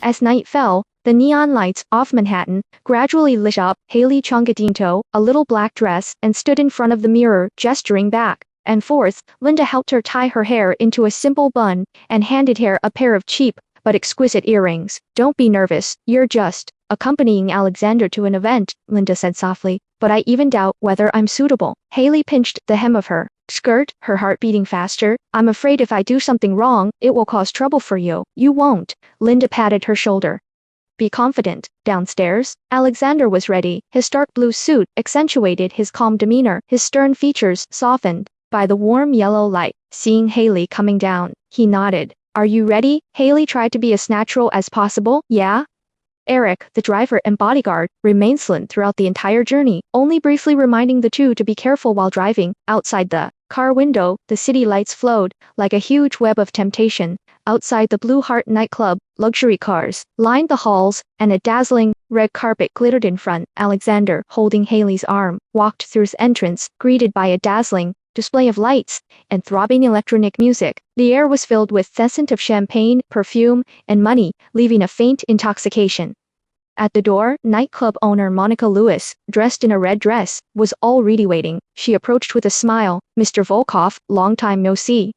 As night fell, the neon lights off Manhattan gradually lit up Haley Chongadinto, a little black dress, and stood in front of the mirror, gesturing back and forth. Linda helped her tie her hair into a simple bun and handed her a pair of cheap but exquisite earrings. Don't be nervous, you're just accompanying Alexander to an event, Linda said softly, but I even doubt whether I'm suitable. Haley pinched the hem of her skirt, her heart beating faster. I'm afraid if I do something wrong, it will cause trouble for you. You won't. Linda patted her shoulder. Be confident. Downstairs, Alexander was ready. His dark blue suit accentuated his calm demeanor. His stern features softened by the warm yellow light. Seeing Haley coming down, he nodded. Are you ready? Haley tried to be as natural as possible. Yeah? Eric, the driver and bodyguard, remained silent throughout the entire journey, only briefly reminding the two to be careful while driving. Outside the car window, the city lights flowed like a huge web of temptation. Outside the Blue Heart nightclub, luxury cars lined the halls, and a dazzling red carpet glittered in front. Alexander, holding Haley's arm, walked through his entrance, greeted by a dazzling display of lights and throbbing electronic music. The air was filled with the scent of champagne, perfume, and money, leaving a faint intoxication. At the door, nightclub owner Monica Lewis, dressed in a red dress, was already waiting. She approached with a smile. Mr. Volkov, long time no see.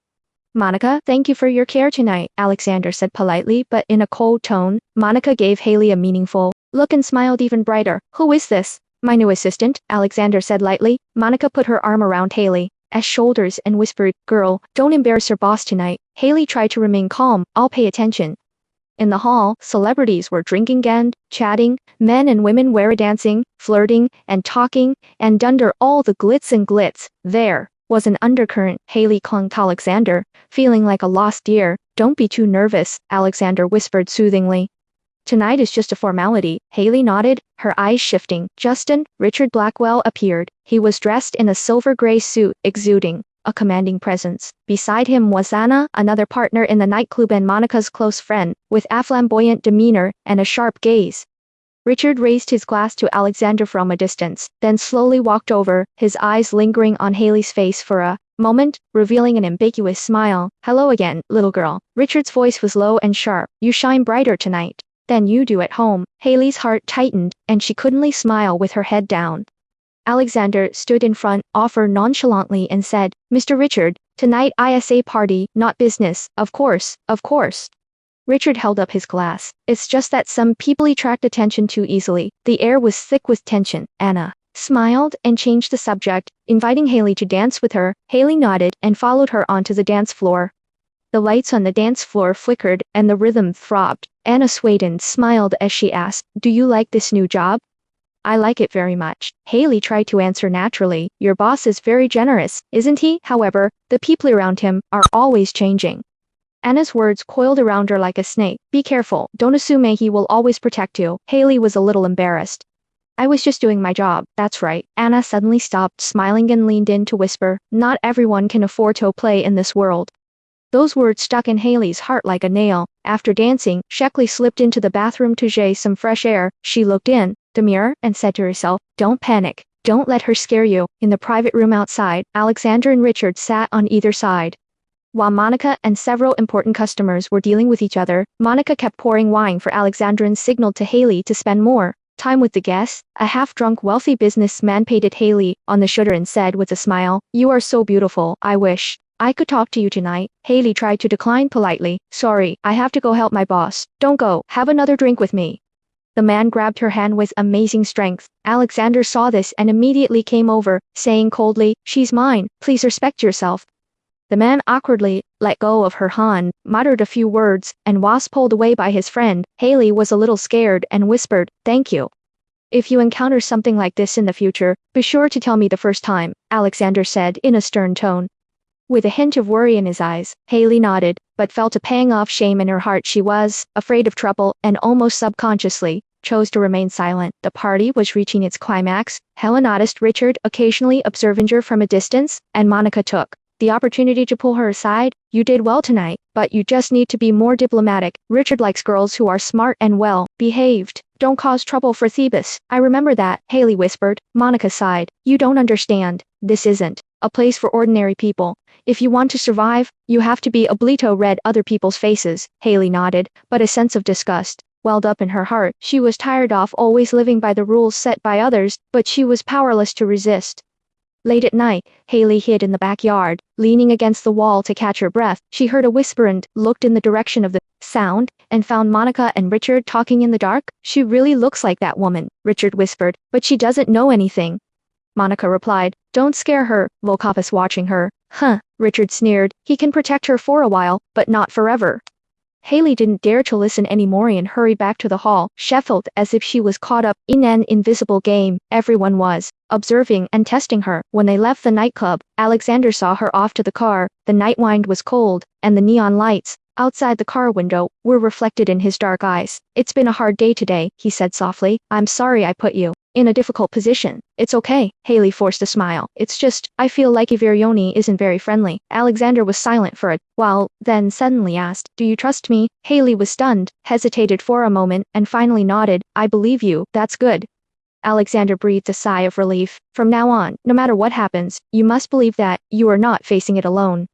Monica, thank you for your care tonight, Alexander said politely but in a cold tone. Monica gave Haley a meaningful look and smiled even brighter. Who is this? My new assistant, Alexander said lightly. Monica put her arm around Haley's shoulders and whispered, Girl, don't embarrass your boss tonight. Haley tried to remain calm. I'll pay attention. In the hall, celebrities were drinking and chatting, men and women were dancing, flirting, and talking, and under all the glitz and glitz, there was an undercurrent. Haley clung to Alexander, feeling like a lost deer. Don't be too nervous, Alexander whispered soothingly. Tonight is just a formality. Haley nodded, her eyes shifting. Justin, Richard Blackwell appeared. He was dressed in a silver-gray suit, exuding a commanding presence. Beside him was Anna, another partner in the nightclub and Monica's close friend, with a flamboyant demeanor and a sharp gaze. Richard raised his glass to Alexander from a distance, then slowly walked over, his eyes lingering on Haley's face for a moment, revealing an ambiguous smile. Hello again, little girl. Richard's voice was low and sharp. You shine brighter tonight than you do at home. Haley's heart tightened, and she couldn't smile with her head down. Alexander stood in front, offered nonchalantly and said, Mr. Richard, tonight ISA party, not business, of course, of course. Richard held up his glass. It's just that some people attract attention too easily. The air was thick with tension. Anna smiled and changed the subject, inviting Haley to dance with her. Haley nodded and followed her onto the dance floor. The lights on the dance floor flickered, and the rhythm throbbed. Anna swayed and smiled as she asked, Do you like this new job? I like it very much. Haley tried to answer naturally. Your boss is very generous, isn't he? However, the people around him are always changing. Anna's words coiled around her like a snake. Be careful, don't assume he will always protect you. Haley was a little embarrassed. I was just doing my job, that's right. Anna suddenly stopped smiling and leaned in to whisper, Not everyone can afford to play in this world. Those words stuck in Haley's heart like a nail. After dancing, Sheckley slipped into the bathroom to get some fresh air. She looked in the mirror and said to herself, Don't panic. Don't let her scare you. In the private room outside, Alexander and Richard sat on either side. While Monica and several important customers were dealing with each other, Monica kept pouring wine for Alexander and signaled to Haley to spend more time with the guests. A half-drunk wealthy businessman patted Haley on the shoulder and said with a smile, You are so beautiful. I wish I could talk to you tonight. Haley tried to decline politely. Sorry, I have to go help my boss. Don't go. Have another drink with me. The man grabbed her hand with amazing strength. Alexander saw this and immediately came over, saying coldly, She's mine. Please respect yourself. The man awkwardly let go of her hand, muttered a few words, and was pulled away by his friend. Haley was a little scared and whispered, Thank you. If you encounter something like this in the future, be sure to tell me the first time, Alexander said in a stern tone. With a hint of worry in his eyes, Haley nodded, but felt a pang of shame in her heart. She was afraid of trouble and almost subconsciously chose to remain silent. The party was reaching its climax. Helen noticed Richard occasionally observing her from a distance, and Monica took the opportunity to pull her aside. You did well tonight, but you just need to be more diplomatic. Richard likes girls who are smart and well behaved. Don't cause trouble for Thebes. I remember that, Haley whispered. Monica sighed. You don't understand. This isn't a place for ordinary people. If you want to survive, you have to be oblito read other people's faces. Haley nodded, but a sense of disgust welled up in her heart. She was tired of always living by the rules set by others, but she was powerless to resist. Late at night, Haley hid in the backyard, leaning against the wall to catch her breath. She heard a whisper and looked in the direction of the sound, and found Monica and Richard talking in the dark. She really looks like that woman, Richard whispered, but she doesn't know anything. Monica replied, don't scare her, Volkov is watching her. Huh, Richard sneered, he can protect her for a while, but not forever. Haley didn't dare to listen anymore and hurried back to the hall. She felt as if she was caught up in an invisible game. Everyone was observing and testing her. When they left the nightclub, Alexander saw her off to the car. The night wind was cold, and the neon lights outside the car window were reflected in his dark eyes. It's been a hard day today, he said softly. I'm sorry I put you in a difficult position. It's okay, Haley forced a smile. It's just, I feel like Iverioni isn't very friendly. Alexander was silent for a while, then suddenly asked, do you trust me? Haley was stunned, hesitated for a moment, and finally nodded. I believe you, that's good. Alexander breathed a sigh of relief. From now on, no matter what happens, you must believe that you are not facing it alone.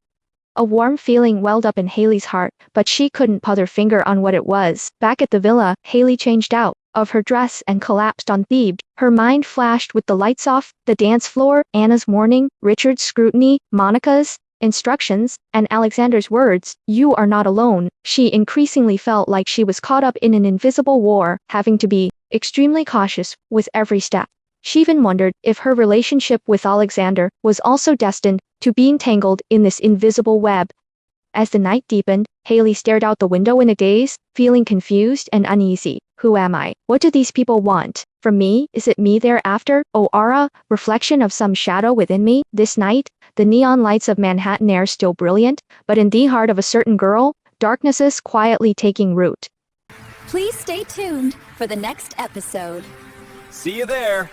A warm feeling welled up in Haley's heart, but she couldn't put her finger on what it was. Back at the villa, Haley changed out of her dress and collapsed on Thebes. Her mind flashed with the lights off, the dance floor, Anna's warning, Richard's scrutiny, Monica's instructions, and Alexander's words, you are not alone. She increasingly felt like she was caught up in an invisible war, having to be extremely cautious with every step. She even wondered if her relationship with Alexander was also destined to be entangled in this invisible web. As the night deepened, Haley stared out the window in a daze, feeling confused and uneasy. Who am I? What do these people want from me? Is it me they're after? Oh, aura, reflection of some shadow within me? This night, the neon lights of Manhattan are still brilliant, but in the heart of a certain girl, darkness is quietly taking root. Please stay tuned for the next episode. See you there.